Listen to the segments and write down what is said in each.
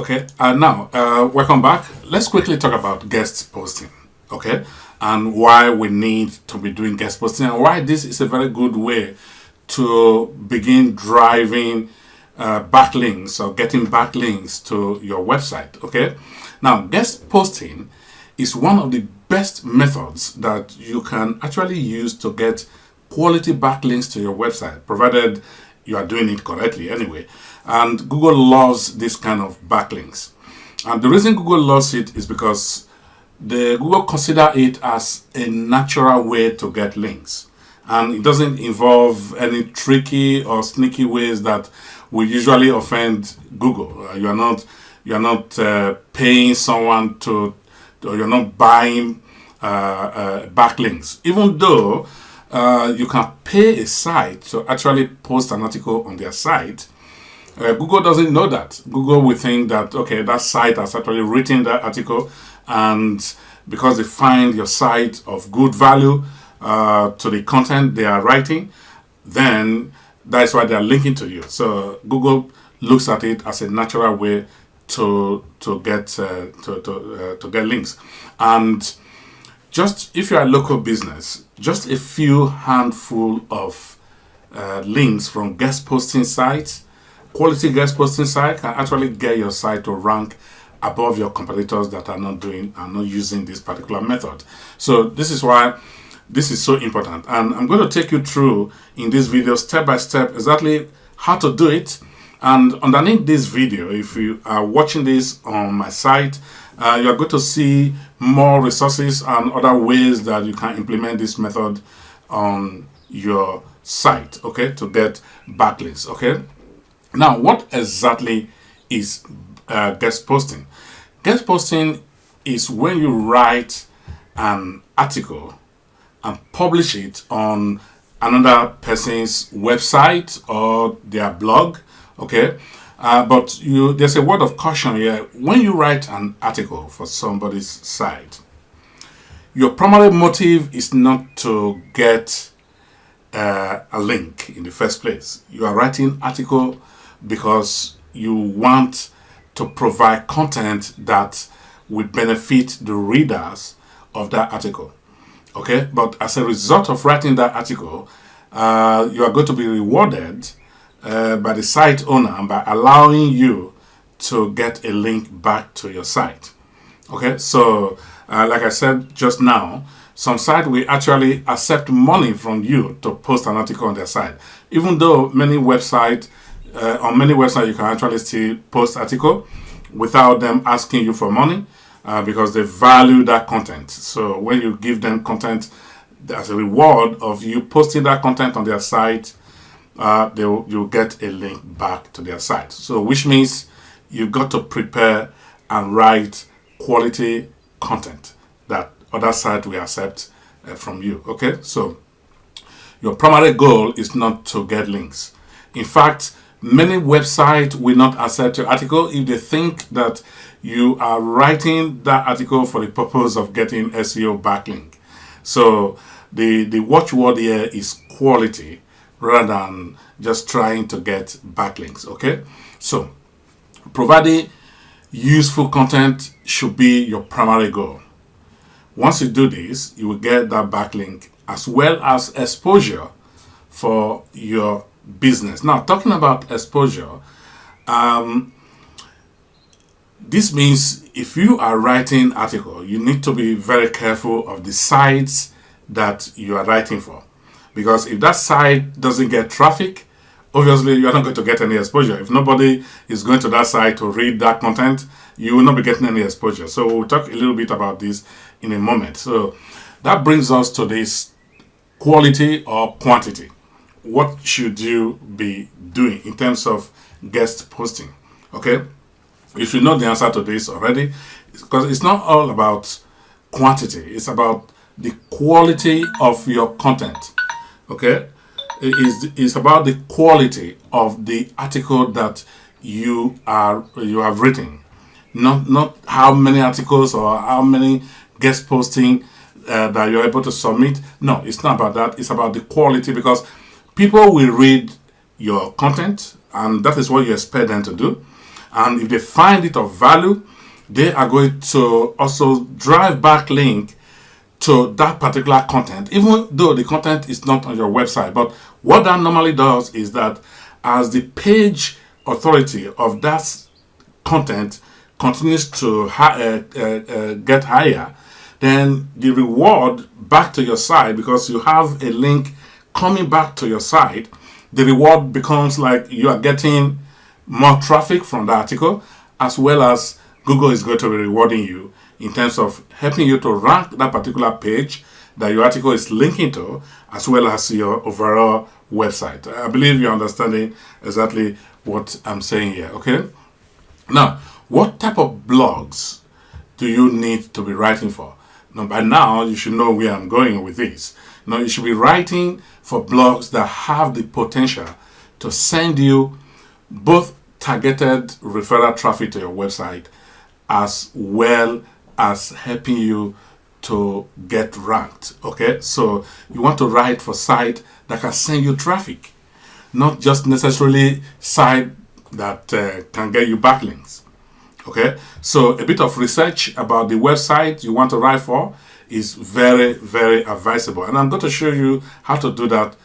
Okay, now welcome back. Let's quickly talk about guest posting, okay, and why we need to be doing guest posting and why this is a very good way to begin driving backlinks or getting backlinks to your website, okay. Now, guest posting is one of the best methods that you can actually use to get quality backlinks to your website, provided you are doing it correctly anyway. And Google loves this kind of backlinks. And the reason Google loves it is because Google consider it as a natural way to get links. And it doesn't involve any tricky or sneaky ways that will usually offend Google. You're not paying someone to, or you're not buying backlinks. Even though you can pay a site to actually post an article on their site, Google doesn't know that. Google will think that, okay, that site has actually written that article, and because they find your site of good value to the content they are writing, then that's why they are linking to you. So Google looks at it as a natural way to get links. And just if you are a local business, just a few handful of links from guest posting sites, quality guest posting site, can actually get your site to rank above your competitors that are not using this particular method. So this is why this is so important, and I'm going to take you through in this video step by step exactly how to do it. And underneath this video, if you are watching this on my site, you are going to see more resources and other ways that you can implement this method on your site, okay, to get backlinks, okay. Now, what exactly is guest posting? Guest posting is when you write an article and publish it on another person's website or their blog, okay? But there's a word of caution here. When you write an article for somebody's site, your primary motive is not to get a link in the first place. You are writing article because you want to provide content that will benefit the readers of that article, okay. But as a result of writing that article, you are going to be rewarded by the site owner by allowing you to get a link back to your site, okay. So like I said just now, some sites will actually accept money from you to post an article on their site, even though many websites on many websites you can actually still post article without them asking you for money, because they value that content. So when you give them content as a reward of you posting that content on their site, you'll get a link back to their site. So which means you've got to prepare and write quality content that other site will accept from you, okay. So your primary goal is not to get links. In fact, many websites will not accept your article if they think that you are writing that article for the purpose of getting SEO backlink. So the watchword here is quality rather than just trying to get backlinks, okay. So providing useful content should be your primary goal. Once you do this, you will get that backlink as well as exposure for your business. Now, talking about exposure, this means if you are writing article, you need to be very careful of the sites that you are writing for, because if that site doesn't get traffic, obviously you are not going to get any exposure. If nobody is going to that site to read that content, you will not be getting any exposure. So we'll talk a little bit about this in a moment. So that brings us to this quality or quantity. What should you be doing in terms of guest posting, okay? You should know the answer to this already, because it's not all about quantity, it's about the quality of your content, okay? It's about the quality of the article that you have written, not how many articles or how many guest posting that you're able to submit. No, it's not about that. It's about the quality, because people will read your content, and that is what you expect them to do. And if they find it of value, they are going to also drive backlink to that particular content, even though the content is not on your website. But what that normally does is that as the page authority of that content continues to get higher, then the reward back to your site, because you have a link coming back to your site, the reward becomes like you are getting more traffic from the article, as well as Google is going to be rewarding you in terms of helping you to rank that particular page that your article is linking to, as well as your overall website. I believe you're understanding exactly what I'm saying here, okay? Now, what type of blogs do you need to be writing for? Now, by now, you should know where I'm going with this. Now, you should be writing for blogs that have the potential to send you both targeted referral traffic to your website, as well as helping you to get ranked. Okay, so you want to write for site that can send you traffic, not just necessarily site that can get you backlinks. Okay, so a bit of research about the website you want to write for is very, very advisable, and I'm going to show you how to do that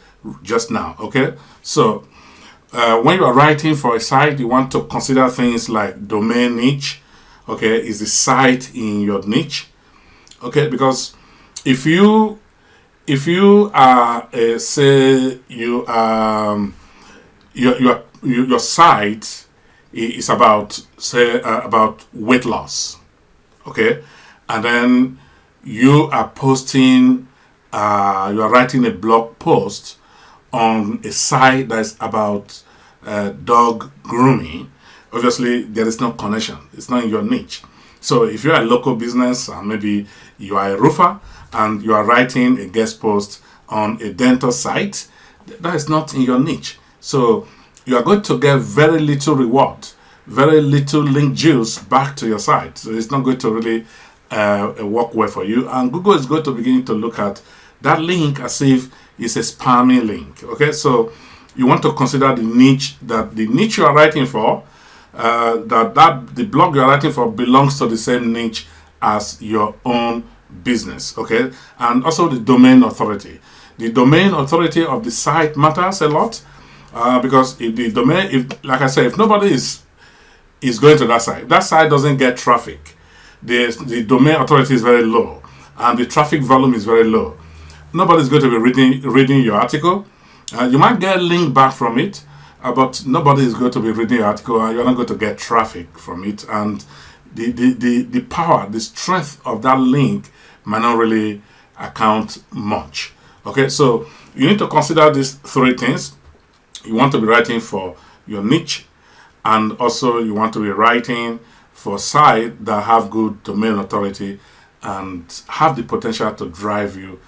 just now. Okay, so when you are writing for a site, you want to consider things like domain niche. Okay, is the site in your niche? Okay, because if you are say you your site is about, say, about weight loss, okay, and then you are posting, you are writing a blog post on a site that's about dog grooming. Obviously, there is no connection. It's not in your niche. So if you're a local business, and maybe you are a roofer, and you are writing a guest post on a dental site, that is not in your niche. So you are going to get very little reward, very little link juice back to your site. So it's not going to really work well for you. And Google is going to begin to look at that link as if it's a spammy link. Okay, so you want to consider the niche you are writing for. The blog you're writing for belongs to the same niche as your own business, okay? And also the domain authority. The domain authority of the site matters a lot, because if the domain, like I said, if nobody is going to that site doesn't get traffic. The domain authority is very low, and the traffic volume is very low. Nobody's going to be reading your article. You might get a link back from it, but nobody is going to be reading your article, and you're not going to get traffic from it. And the power, the strength of that link might not really account much. Okay, so you need to consider these three things. You want to be writing for your niche, and also you want to be writing for sites that have good domain authority and have the potential to drive you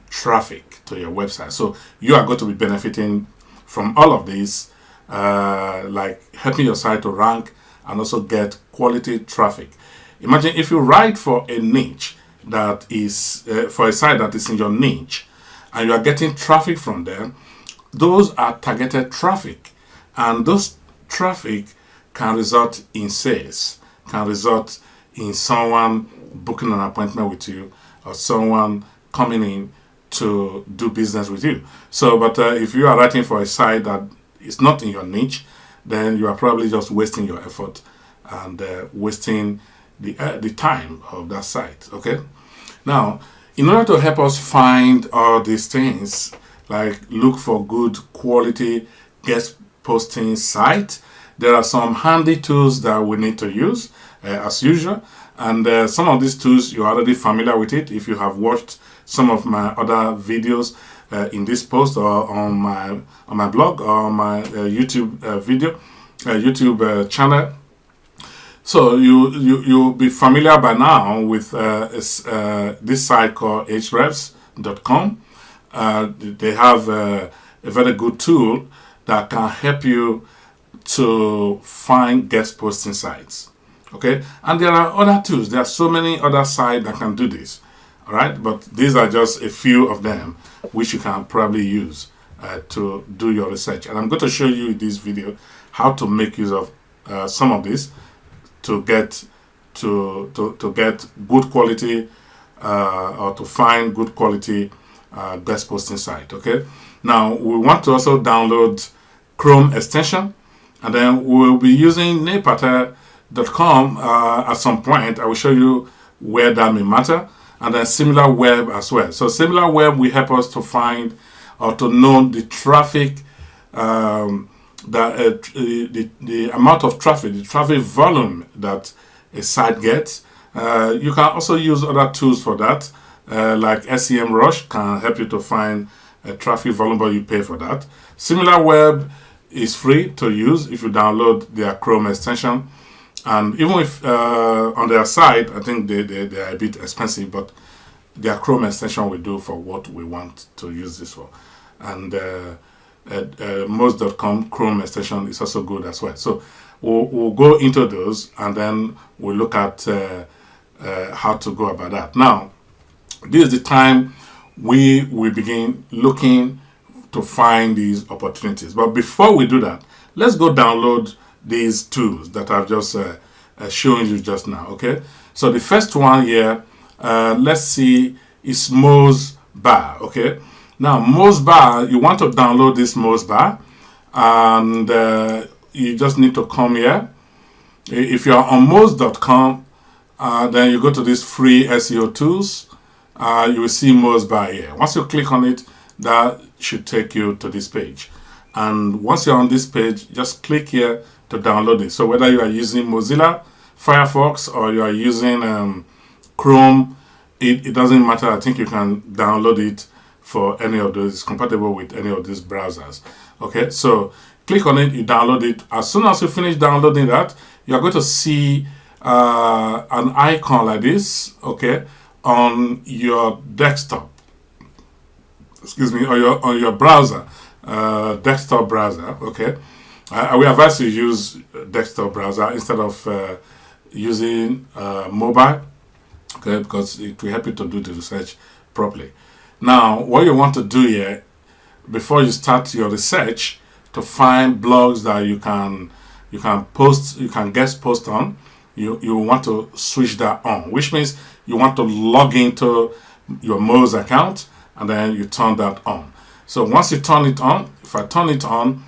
traffic to your website. So you are going to be benefiting from all of these, like helping your site to rank and also get quality traffic. Imagine if you write for a niche that is for a site that is in your niche, and you are getting traffic from them. Those are targeted traffic, and those traffic can result in sales, can result in someone booking an appointment with you, or someone coming in to do business with you. So, but if you are writing for a site that is not in your niche, then you are probably just wasting your effort and wasting the time of that site. Okay. Now, in order to help us find all these things, like look for good quality guest posting site, there are some handy tools that we need to use as usual. And some of these tools you're already familiar with it if you have watched some of my other videos in this post, or on my blog, or on my YouTube YouTube channel. So you'll be familiar by now with this site called hrefs.com. They have a very good tool that can help you to find guest posting sites. Okay, and there are other tools. There are so many other sites that can do this. All right, but these are just a few of them which you can probably use to do your research. And I'm going to show you in this video how to make use of some of this to get to get good quality or to find good quality guest posting site. Okay. Now we want to also download Chrome extension, and then we'll be using napata.com at some point. I will show you where that may matter, and then similar web as well. So similar web will help us to find or to know the traffic, the amount of traffic, the traffic volume that a site gets. You can also use other tools for that, like SEMrush can help you to find a traffic volume, but you pay for that. Similar web is free to use if you download their Chrome extension, and even if on their site, I think they are a bit expensive, but their Chrome extension will do for what we want to use this for. And most.com Chrome extension is also good as well. So we'll go into those, and then we'll look at how to go about that. Now, this is the time we will begin looking to find these opportunities. But before we do that, let's go download these tools that I've just shown you just now. Okay, so the first one here, let's see, is Moz Bar. Okay, now Moz Bar, you want to download this Moz Bar, and you just need to come here. If you're on Moz.com, then you go to this free SEO tools. You will see Moz Bar here. Once you click on it, that should take you to this page. And once you're on this page, just click here to download it. So whether you are using Mozilla, Firefox, or you are using Chrome, it doesn't matter. I think you can download it for any of those. It's compatible with any of these browsers. Okay, so click on it, you download it. As soon as you finish downloading that, you're going to see an icon like this, okay, on your desktop. Excuse me, on your browser, desktop browser. Okay, I will advise you use desktop browser instead of using mobile. Okay, because it will help you to do the research properly. Now, what you want to do here before you start your research, to find blogs that you can post, you can guest post on, you want to switch that on, which means you want to log into your Moz account, and then you turn that on. So once you turn it on, if I turn it on,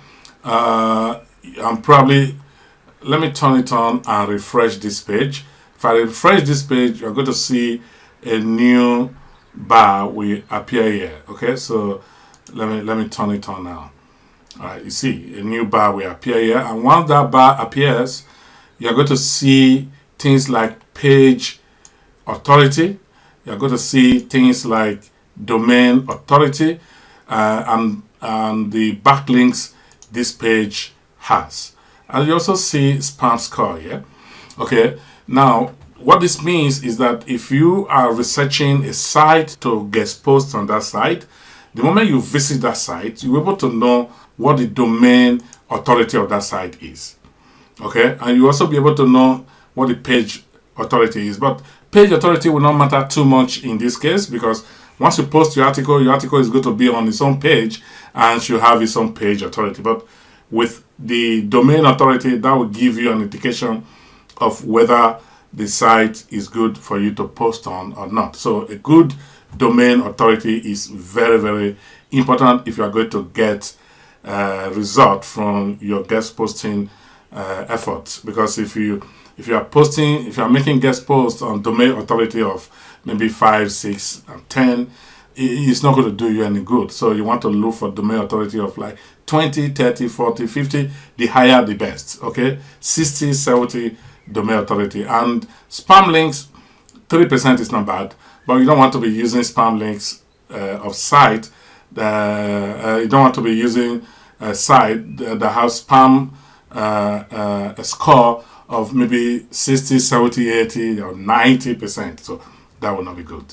let me turn it on and refresh this page. If I refresh this page, you're going to see a new bar will appear here. Okay, so let me turn it on now. All right, you see a new bar will appear here, and once that bar appears, you're going to see things like page authority. You're going to see things like domain authority, and the backlinks this page has. And you also see spam score here. Okay, now what this means is that if you are researching a site to guest post on that site, the moment you visit that site, you're able to know what the domain authority of that site is. Okay, and you also be able to know what the page authority is. But page authority will not matter too much in this case, because once you post your article is going to be on its own page and should have its own page authority. But with the domain authority, that will give you an indication of whether the site is good for you to post on or not. So a good domain authority is very, very important if you are going to get result from your guest posting efforts. Because if you are making guest posts on domain authority of maybe 5, 6, and 10, it's not going to do you any good. So you want to look for domain authority of like 20, 30, 40, 50. The higher, the best. Okay, 60, 70 domain authority. And spam links, 3% is not bad, but you don't want to be using spam links of site. You don't want to be using a site that has spam a score of maybe 60, 70, 80, or 90%. So that will not be good.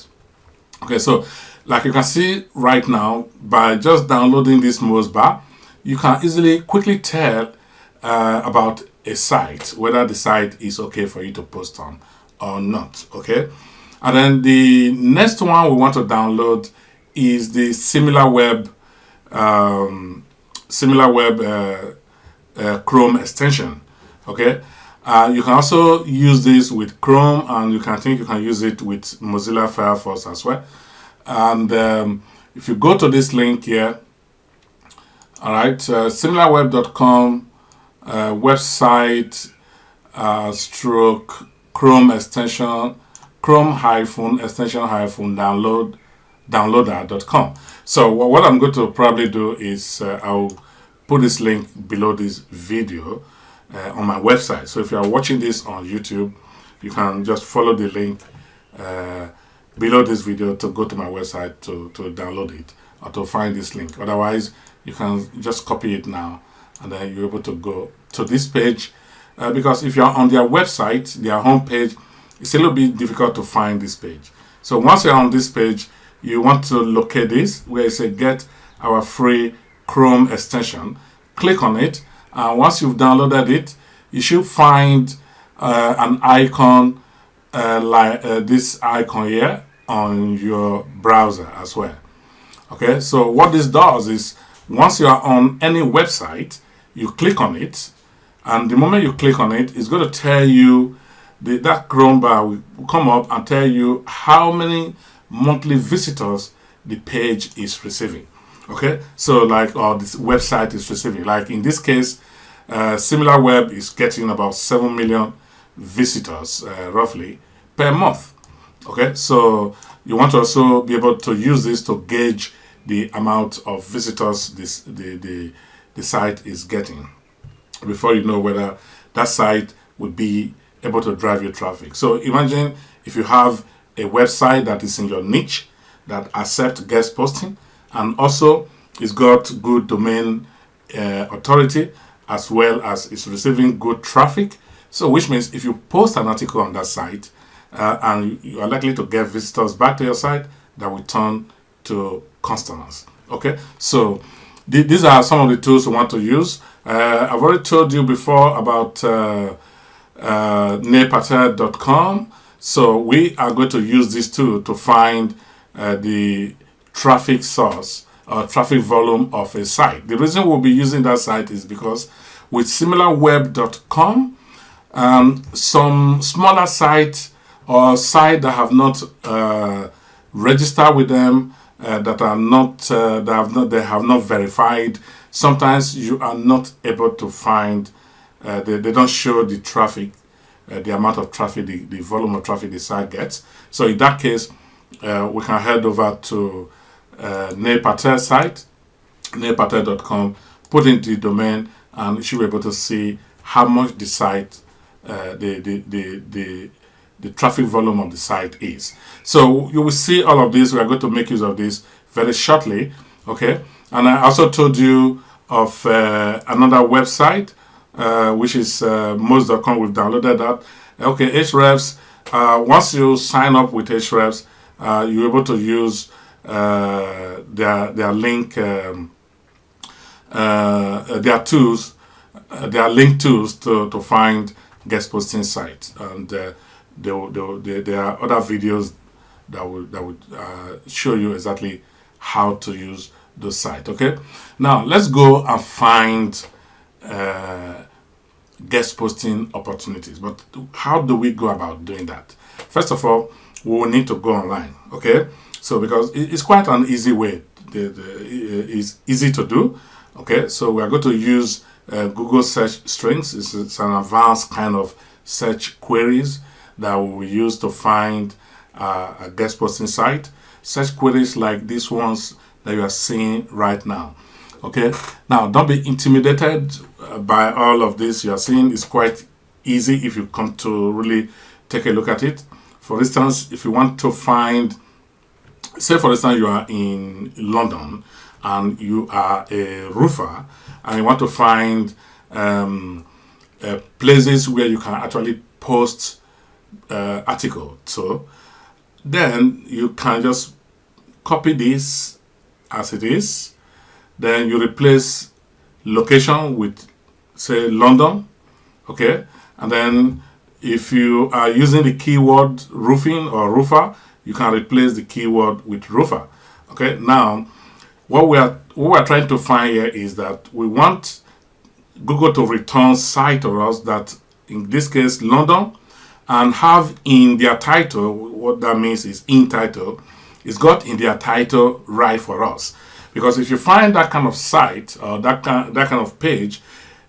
Okay, so like you can see right now, by just downloading this Moz Bar, you can easily quickly tell about a site, whether the site is okay for you to post on or not. Okay, and then the next one we want to download is the SimilarWeb Chrome extension. Okay, you can also use this with Chrome, and you can use it with Mozilla Firefox as well. And if you go to this link here, all right, similarweb.com website stroke Chrome extension, Chrome hyphen extension hyphen downloader.com. So what I'm going to probably do is I'll put this link below this video on my website. So if you are watching this on YouTube, you can just follow the link below this video to go to my website to download it or to find this link. Otherwise, you can just copy it now, and then you're able to go to this page. Because if you're on their website, their homepage, it's a little bit difficult to find this page. So once you're on this page, you want to locate this where it says get our free Chrome extension. Click on it, and once you've downloaded it, you should find an icon like this icon here on your browser as well. Okay, so what this does is once you are on any website, you click on it, and the moment you click on it, it's going to tell you that Chrome bar will come up and tell you how many monthly visitors the page is receiving. Okay, so like, or this website is receiving. Like in this case, SimilarWeb is getting about 7 million visitors roughly per month. Okay, so you want to also be able to use this to gauge the amount of visitors the site is getting before you know whether that site will be able to drive your traffic. So imagine if you have a website that is in your niche that accepts guest posting and also it's got good domain authority as well as it's receiving good traffic. So which means if you post an article on that site and you are likely to get visitors back to your site that will turn to customers. Okay, so these are some of the tools we want to use. I've already told you before about neilpatel.com. So we are going to use this tool to find the traffic source or traffic volume of a site. The reason we'll be using that site is because with similarweb.com, some smaller sites or sites that have not registered with them, that are not they have not verified. Sometimes you are not able to find. They don't show the traffic, the amount of traffic, the volume of traffic the site gets. So in that case, we can head over to Neil Patel's site, neilpatel.com, put in the domain, and you should be able to see how much the site, the traffic volume of the site is. So you will see all of this. We are going to make use of this very shortly. Okay, and I also told you of another website, which is most.com. We've downloaded that. Okay, Ahrefs. Once you sign up with Ahrefs, you're able to use their link, their tools, their link tools to find guest posting sites, and there are other videos that would show you exactly how to use those sites. Okay, now let's go and find guest posting opportunities. But how do we go about doing that? First of all, we will need to go online. Okay, so because it's quite an easy way. It's easy to do. Okay, so we are going to use Google search strings. It's an advanced kind of search queries that we will use to find a guest posting site. Search queries like these ones that you are seeing right now. Okay, now don't be intimidated by all of this you are seeing. It's quite easy if you come to really take a look at it. For instance, if you want to find, say for instance you are in London and you are a roofer and you want to find places where you can actually post article. So then you can just copy this as it is, then you replace location with say London. Okay, and then if you are using the keyword roofing or roofer, you can replace the keyword with roofer. Okay, now what we are trying to find here is that we want Google to return site to us that in this case London, and have in their title, what that means is in title, it's got in their title right for us. Because if you find that kind of site or that kind of page,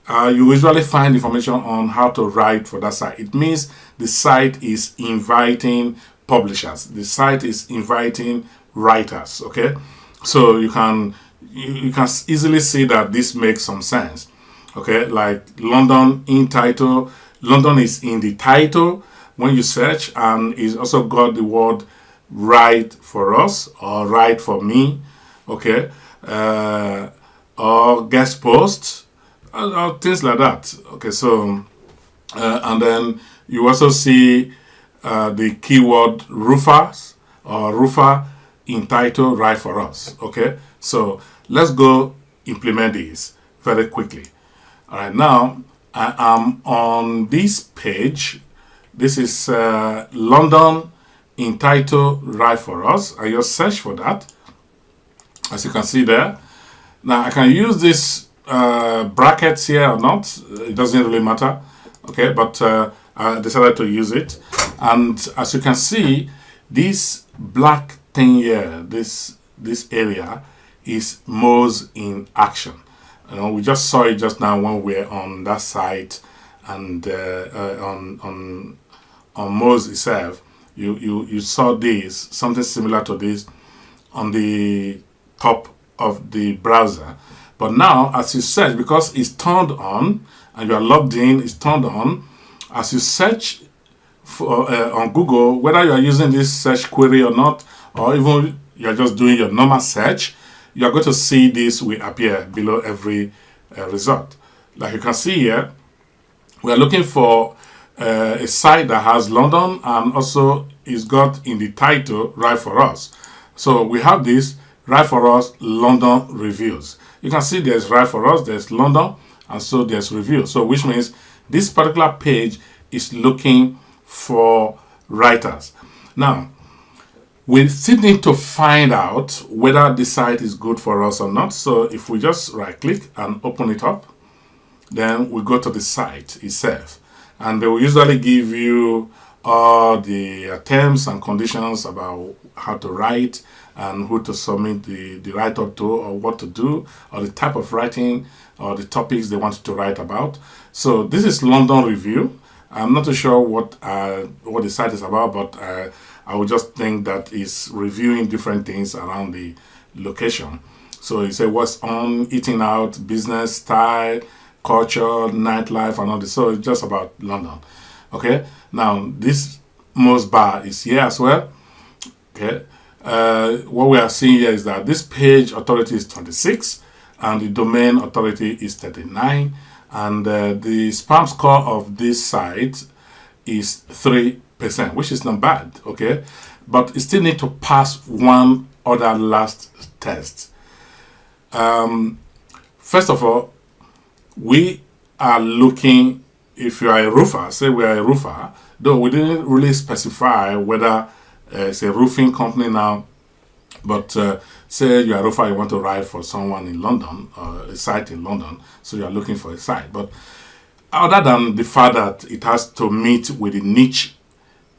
you usually find information on how to write for that site. It means the site is inviting publishers. The site is inviting writers. Okay, so you can easily see that this makes some sense. Okay, like London in title. London is in the title when you search, and it's also got the word "right for us" or "right for me." Okay, or guest post, or things like that. Okay, so and then you also see the keyword roofers or roofer in title right for us. Okay, so let's go implement this very quickly. All right, now I am on this page. This is London in title right for us. I just search for that, as you can see there. Now I can use this brackets here or not. It doesn't really matter. Okay, but I decided to use it, and as you can see, this black thing here, this area, is Moz in action. You know, we just saw it just now when we were on that site, and on Moz itself, you saw this, something similar to this, on the top of the browser. But now, as you search, because it's turned on and you are logged in, it's turned on. As you search for on Google, whether you are using this search query or not, or even you are just doing your normal search, you are going to see this will appear below every result. Like you can see here, we are looking for a site that has London and also is got in the title right for us. So we have this right for us London reviews. You can see there's right for us, there's London, and so there's review. So which means this particular page is looking for writers. Now, we still need to find out whether the site is good for us or not. So if we just right click and open it up, then we go to the site itself, and they will usually give you all the terms and conditions about how to write and who to submit the write-up to, or what to do, or the type of writing, or the topics they want you to write about. So this is London Review. I'm not too sure what the site is about, but I would just think that it's reviewing different things around the location. So you say what's on, eating out, business, style, culture, nightlife, and all this. So it's just about London. Okay. Now this Moz bar is here as well. Okay. What we are seeing here is that this page authority is 26 and the domain authority is 39, and the spam score of this site is 3%, which is not bad. Okay, but it still need to pass one other last test. First of all, we are looking, if you are a roofer, say we are a roofer, though we didn't really specify whether it's a roofing company now, but say you are a roofer, you want to write for someone in London, or a site in London, so you are looking for a site. But other than the fact that it has to meet with the niche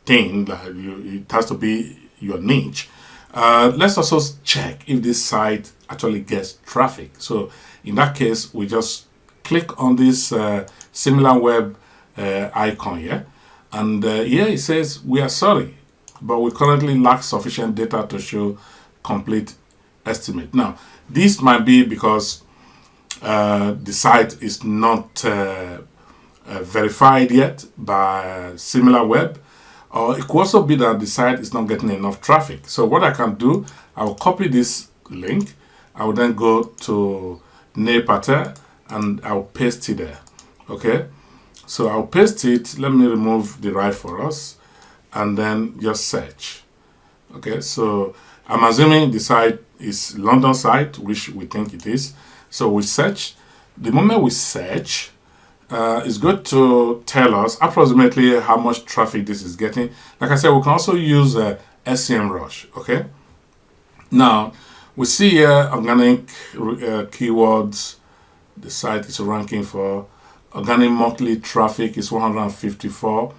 thing, that it has to be your niche, let's also check if this site actually gets traffic. So in that case, we just click on this similar web icon here, and here it says we are sorry, but we currently lack sufficient data to show complete estimate. Now, this might be because the site is not verified yet by similar web, or it could also be that the site is not getting enough traffic. So what I can do, I will copy this link, I will then go to Patel and I'll paste it there. Okay, so I'll paste it. Let me remove the right for us and then just search. Okay, so I'm assuming the site is London site, which we think it is. So we search. The moment we search, it's good to tell us approximately how much traffic this is getting. Like I said, we can also use SEMrush. Okay, now we see here organic keywords the site is ranking for. Organic monthly traffic is 154.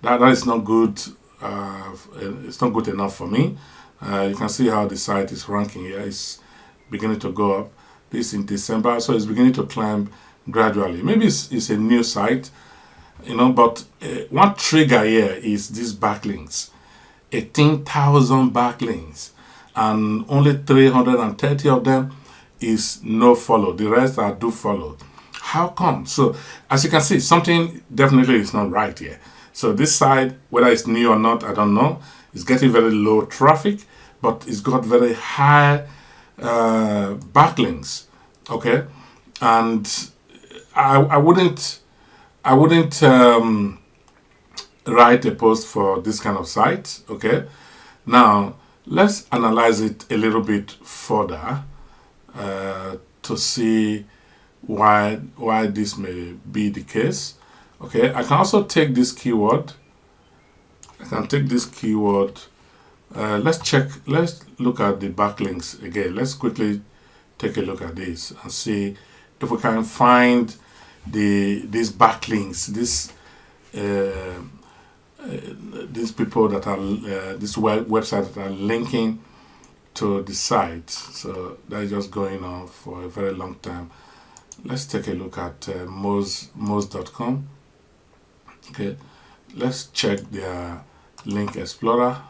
That is not good. It's not good enough for me. You can see how the site is ranking here. It's beginning to go up. This in December, so it's beginning to climb gradually. Maybe it's a new site, but one trigger here is these backlinks. 18,000 backlinks, and only 330 of them is no follow. The rest are do follow. How come? So as you can see, something definitely is not right here. So this site, whether it's new or not, I don't know. It's getting very low traffic, but it's got very high backlinks. Okay, and I wouldn't write a post for this kind of site. Okay, now let's analyze it a little bit further to see why this may be the case. Okay, I can also take this keyword. Let's look at the backlinks again. Let's quickly take a look at this and see if we can find these backlinks, these people that are this website that are linking to the site. So that is just going on for a very long time. Let's take a look at Moz.com. Okay, let's check their link explorer,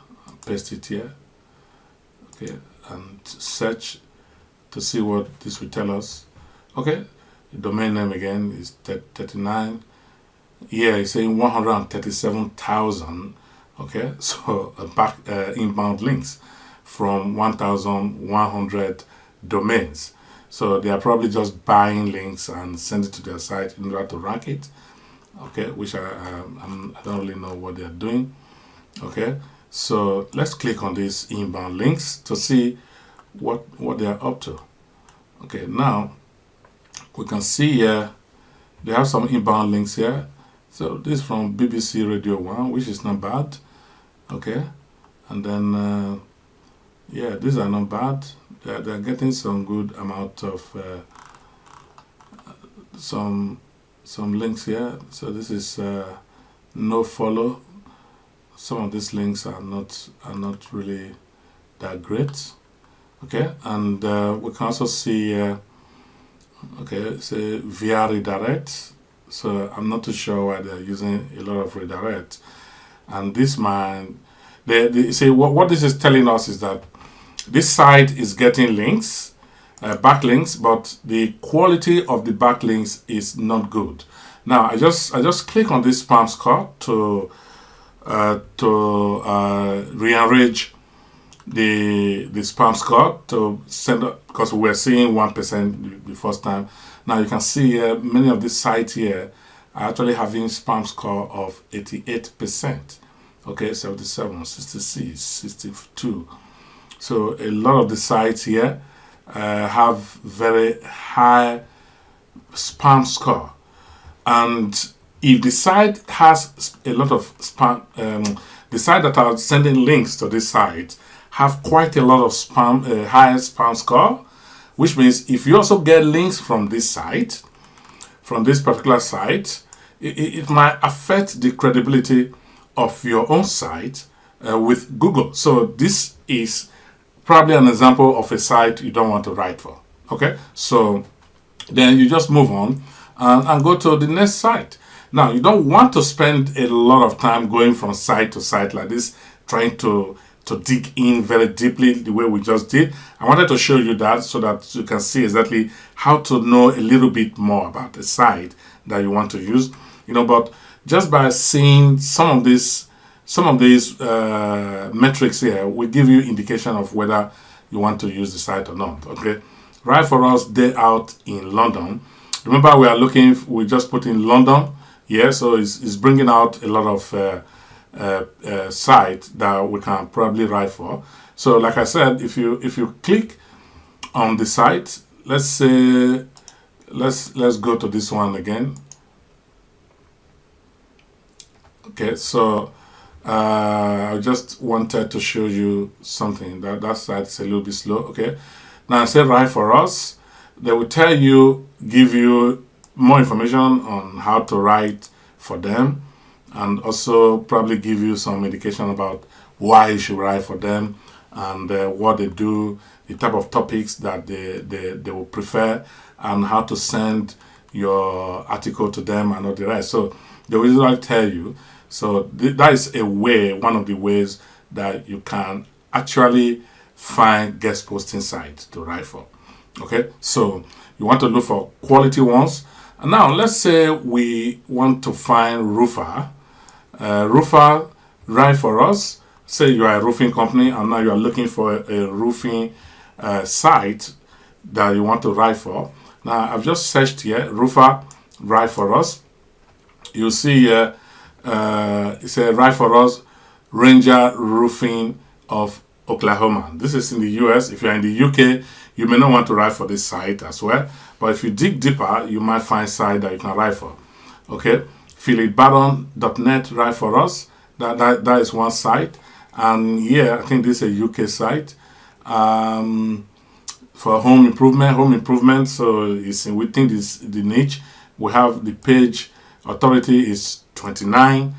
paste it here. Okay, and search to see what this will tell us. Okay, the domain name again is 39. Yeah, it's saying 137,000. Okay, so inbound links from 1,100 domains. So they are probably just buying links and send it to their site in order to rank it. Okay, which I don't really know what they are doing. Okay, so let's click on these inbound links to see what they are up to. Okay, now we can see here they have some inbound links here. So this is from BBC Radio 1, which is not bad. Okay, and then yeah, these are not bad. They're getting some good amount of some links here. So this is no follow. Some of these links are not really that great. Okay, and we can also see okay, say via redirect. So I'm not too sure why they're using a lot of redirect. And this they say what this is telling us is that this site is getting links, backlinks, but the quality of the backlinks is not good. Now I just click on this spam score to rearrange the spam score to send up, because we were seeing 1% the first time. Now you can see many of these sites here are actually having spam score of 88%. Okay, 77, 66, 62. So a lot of the sites here have very high spam score, and if the site has a lot of spam, the site that are sending links to this site have quite a lot of spam, high spam score, which means if you also get links from this site, from this particular site, it might affect the credibility of your own site with Google. So this is probably an example of a site you don't want to write for. Okay, so then you just move on and go to the next site. Now you don't want to spend a lot of time going from site to site like this, trying to dig in very deeply the way we just did. I wanted to show you that so that you can see exactly how to know a little bit more about the site that you want to use. But just by seeing some of these metrics here will give you indication of whether you want to use the site or not. Okay, right for us, day out in London. Remember, we just put in London. Yeah, so it's bringing out a lot of site that we can probably write for. So like I said, if you click on the site, let's say let's go to this one again. Okay, so I just wanted to show you something. That site is a little bit slow. Okay, now I say write for us. They will give you more information on how to write for them, and also probably give you some indication about why you should write for them, and what they do, the type of topics that they will prefer, and how to send your article to them and all the rest. So they will usually tell you. So that is one of the ways that you can actually find guest posting sites to write for. Okay, so you want to look for quality ones. And now let's say we want to find roofer. Roofer write for us. Say you are a roofing company and now you are looking for a roofing site that you want to write for. Now I've just searched here, roofer write for us. You see here, it says write for us, Ranger Roofing of Oklahoma. This is in the US. If you're in the UK, you may not want to write for this site as well. But if you dig deeper, you might find site that you can write for. Okay, philipbaron.net write for us. That is one site. And yeah, I think this is a UK site. For home improvement. So it's within the niche. We have the page authority is 29,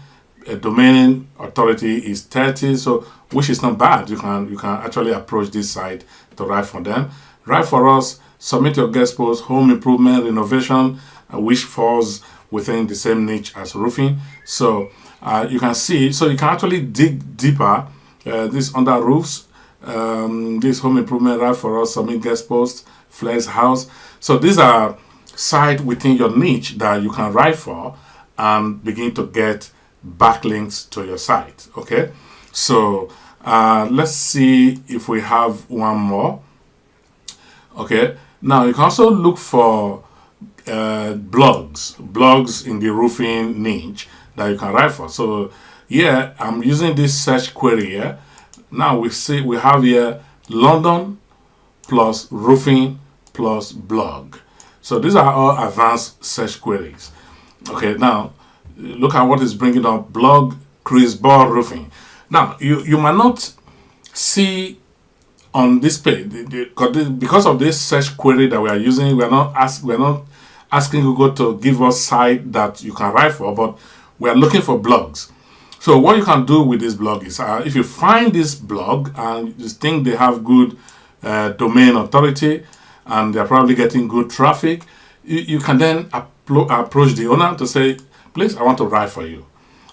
domain authority is 30. So which is not bad. You can actually approach this site to write for them. Write for us. Submit your guest post. Home improvement, renovation, which falls within the same niche as roofing. So you can see. So you can actually dig deeper. This under roofs. This home improvement, write for us, submit guest posts, flex house. So these are sites within your niche that you can write for and begin to get backlinks to your site. Okay, so let's see if we have one more. Okay, now you can also look for blogs in the roofing niche that you can write for. So yeah, I'm using this search query here. Now we have here London plus roofing plus blog. So these are all advanced search queries. Okay, now look at what is bringing up. Blog Chris Ball Roofing. Now you might not see on this page because of this search query that we are using. We're not asking Google to give us site that you can write for, but we are looking for blogs. So what you can do with this blog is, if you find this blog and you think they have good domain authority and they're probably getting good traffic, you can then approach the owner to say, please, I want to write for you.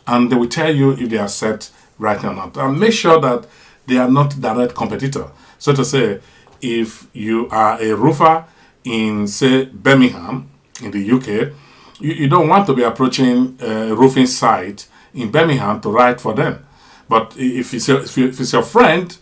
And they will tell you if they accept writing or not. And make sure that they are not direct competitor. So to say, if you are a roofer in, say, Birmingham in the UK, you don't want to be approaching a roofing site in Birmingham to write for them. But if it's your friend,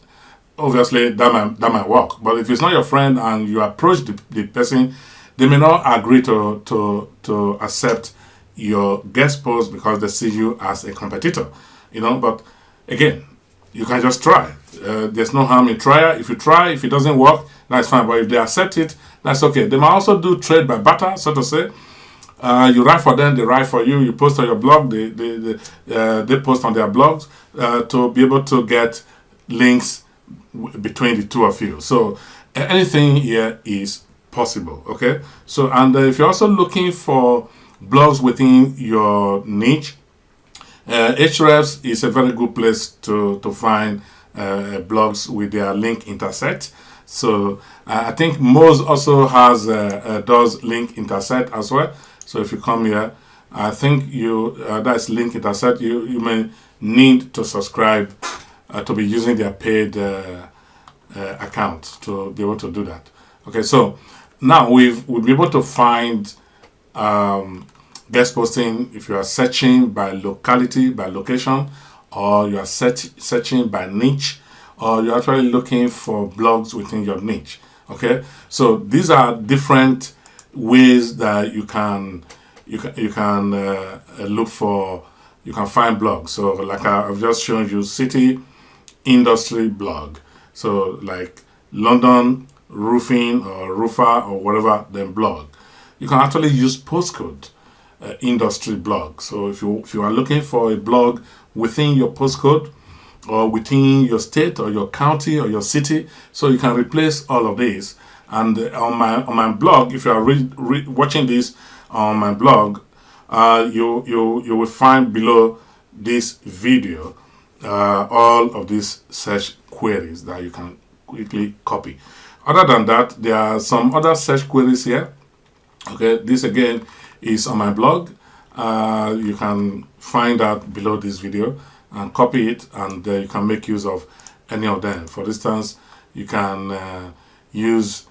obviously that might work. But if it's not your friend and you approach the person, they may not agree to accept your guest post because they see you as a competitor. But again, you can just try. There's no harm in trying. If you try, if it doesn't work, that's fine. But if they accept it, that's okay. They might also do trade by barter, so to say. You write for them, they write for you. You post on your blog, they post on their blogs to be able to get links between the two of you. So anything here is possible. Okay. So and if you're also looking for blogs within your niche, Hrefs is a very good place to find blogs with their link intersect. So I think Moz also does link intersect as well. So if you come here, I think that's link intersect. You may need to subscribe to be using their paid account to be able to do that. Okay, so now we'll be able to find guest posting if you are searching by locality, by location, or you are searching by niche, or you're actually looking for blogs within your niche. Okay, so these are different ways that you can look for. You can find blogs. So like I've just shown you, city industry blog. So like London roofing or roofer or whatever, then blog. You can actually use postcode industry blog. So if you are looking for a blog within your postcode or within your state or your county or your city, so you can replace all of these And on my blog, if you are watching this on my blog, you will find below this video all of these search queries that you can quickly copy. Other than that, there are some other search queries here. Okay, this again is on my blog. You can find that below this video and copy it, and you can make use of any of them. For instance, you can use,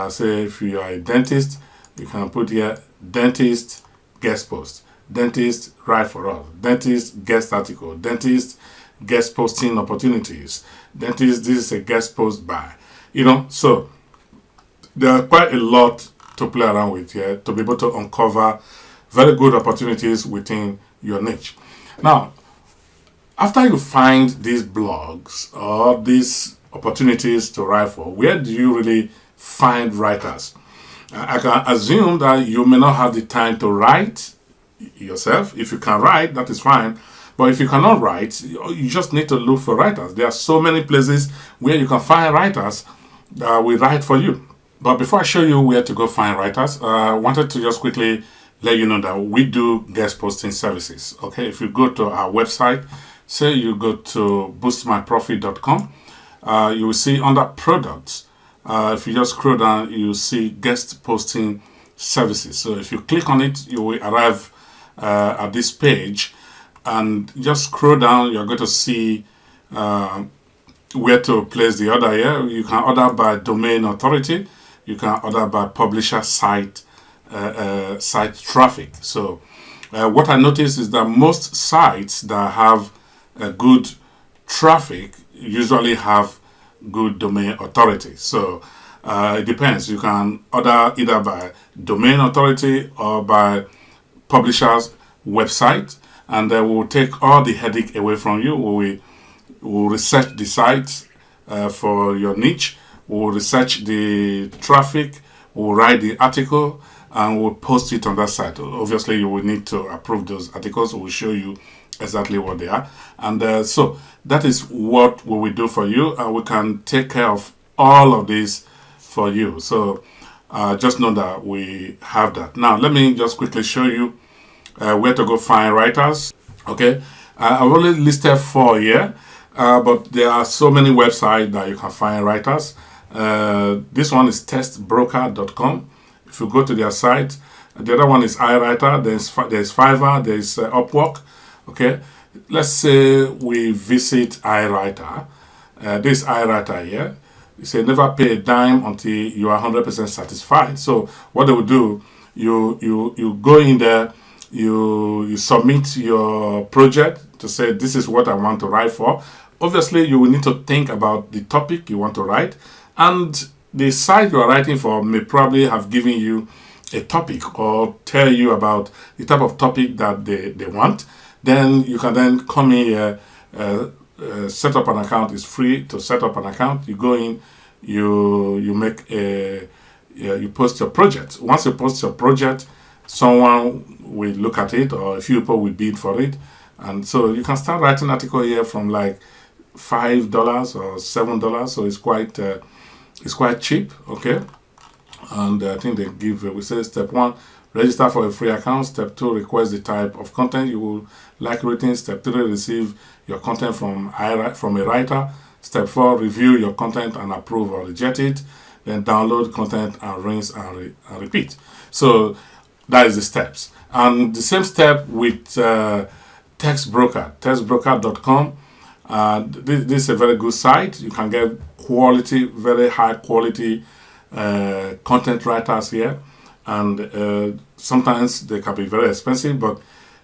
say, if you are a dentist, you can put here dentist guest post, dentist write for us, dentist guest article, dentist guest posting opportunities, dentist this is a guest post by, so there are quite a lot to play around with here to be able to uncover very good opportunities within your niche. Now, after you find these blogs or these opportunities to write for, where do you really find writers? I can assume that you may not have the time to write yourself. If you can write, that is fine. But if you cannot write, you just need to look for writers. There are so many places where you can find writers that will write for you. But before I show you where to go find writers, I wanted to just quickly let you know that we do guest posting services. Okay, if you go to our website, say you go to boostmyprofit.com, you will see under products, if you just scroll down, you see guest posting services. So if you click on it, you will arrive at this page, and just scroll down, you're going to see where to place the order here. You can order by domain authority, you can order by publisher site traffic. So what I noticed is that most sites that have good traffic usually have good domain authority. So it depends. You can order either by domain authority or by publisher's website, and we will take all the headache away from you. We will research the site for your niche. We will research the traffic. We will write the article, and we'll post it on that site. Obviously, you will need to approve those articles. We'll show you exactly what they are. And so that is what we will do for you, and we can take care of all of this for you. So just know that we have that. Now, let me just quickly show you where to go find writers. Okay, I've only listed 4 here, but there are so many websites that you can find writers. This one is testbroker.com. If you go to their site, the other one is iWriter, there's Fiverr, there's Upwork. Okay, let's say we visit iWriter. This iWriter here, you say never pay a dime until you are 100% satisfied. So what they will do, you go in there, you submit your project to say this is what I want to write for. Obviously, you will need to think about the topic you want to write, and the site you are writing for may probably have given you a topic or tell you about the type of topic that they want. Then you can then come in here, set up an account. It's free to set up an account. You go in, you make you post your project. Once you post your project, someone will look at it, or a few people will bid for it, and so you can start writing article here from like $5 or $7. So it's quite cheap. Okay, and I think they give, we say step 1, register for a free account. Step 2, request the type of content you will like written. Step 3, receive your content from a writer. Step 4, review your content and approve or reject it. Then download content and rinse and repeat. So that is the steps. And the same step with TextBroker, textbroker.com. This is a very good site. You can get quality, very high quality content writers here, and sometimes they can be very expensive, but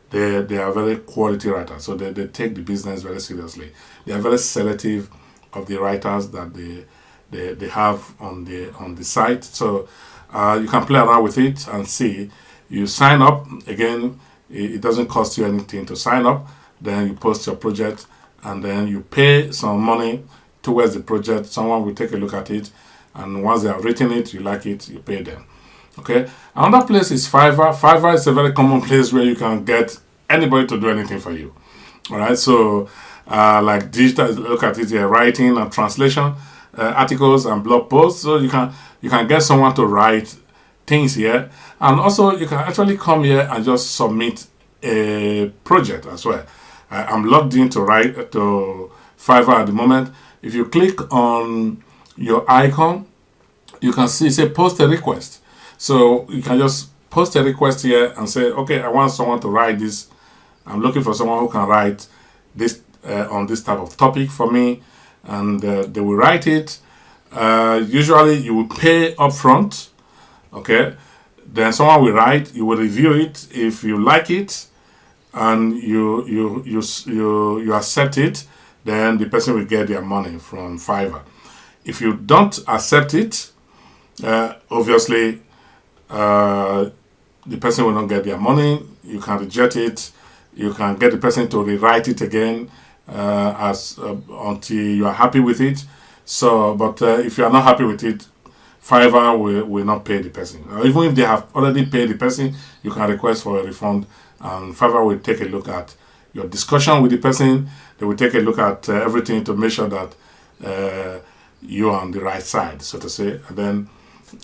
they are very quality writers. So they take the business very seriously. They are very selective of the writers that they have on the site. So you can play around with it and see. You sign up. Again, it doesn't cost you anything to sign up. Then you post your project, and then you pay some money towards the project. Someone will take a look at it, and once they have written it, you like it, you pay them. Okay. Another place is Fiverr. Fiverr is a very common place where you can get anybody to do anything for you. All right. So like digital, look at it here, writing and translation. articles and blog posts. So you can get someone to write things here, and also you can actually come here and just submit a project as well. I'm logged in to write to Fiverr at the moment. If you click on your icon, you can see say post a request. So you can just post a request here and say, okay, I want someone to write this. I'm looking for someone who can write this on this type of topic for me, and they will write it. Usually you will pay upfront, okay? Then someone will write, you will review it. If you like it and you accept it, then the person will get their money from Fiverr. If you don't accept it, obviously the person will not get their money. You can reject it. You can get the person to rewrite it again until you are happy with it. So, but if you are not happy with it, Fiverr will not pay the person. Even if they have already paid the person, you can request for a refund, and Fiverr will take a look at your discussion with the person. They will take a look at everything to make sure that you are on the right side, so to say. And then,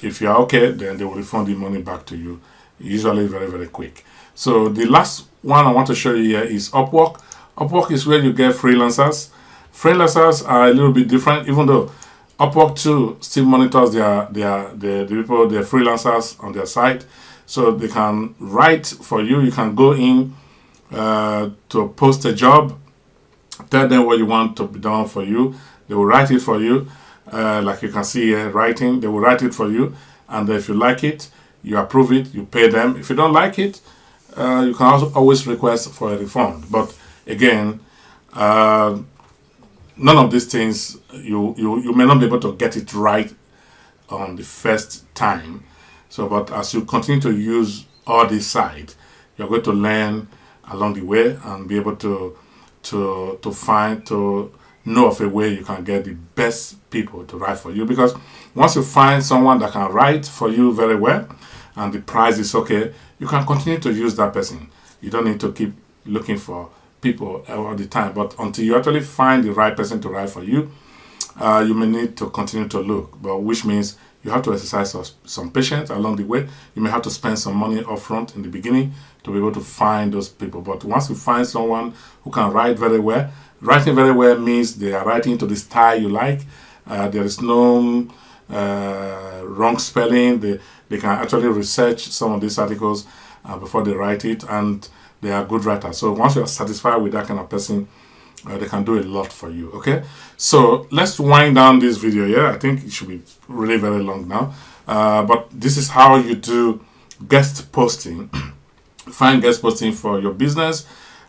if you are okay, then they will refund the money back to you. Usually, very, very quick. So the last one I want to show you here is Upwork. Upwork is where you get freelancers. Freelancers are a little bit different, even though Upwork too still monitors the people, their freelancers on their site, so they can write for you. You can go in to post a job, tell them what you want to be done for you. They will write it for you, like you can see here, writing. They will write it for you, and if you like it, you approve it, you pay them. If you don't like it, you can also always request for a refund. But again, none of these things, you may not be able to get it right on the first time. So, but as you continue to use all these sites, you're going to learn along the way and be able to know of a way you can get the best people to write for you. Because once you find someone that can write for you very well and the price is okay, you can continue to use that person. You don't need to keep looking for people all the time. But until you actually find the right person to write for you, you may need to continue to look, but which means you have to exercise some patience along the way. You may have to spend some money upfront in the beginning to be able to find those people. But once you find someone who can write very well, writing very well means they are writing to the style you like. There is no wrong spelling. They can actually research some of these articles before they write it, and they are good writers. So once you are satisfied with that kind of person, they can do a lot for you. Okay, so let's wind down this video here. I think it should be really very long now, but this is how you do guest posting. Find guest posting for your business,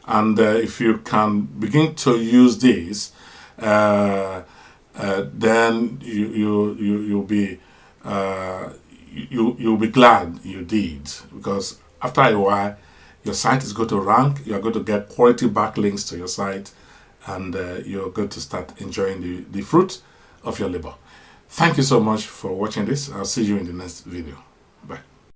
and if you can begin to use this, then you'll be glad you did, because after a while your site is going to rank. You're going to get quality backlinks to your site, and you're going to start enjoying the fruit of your labor. Thank you so much for watching this. I'll see you in the next video.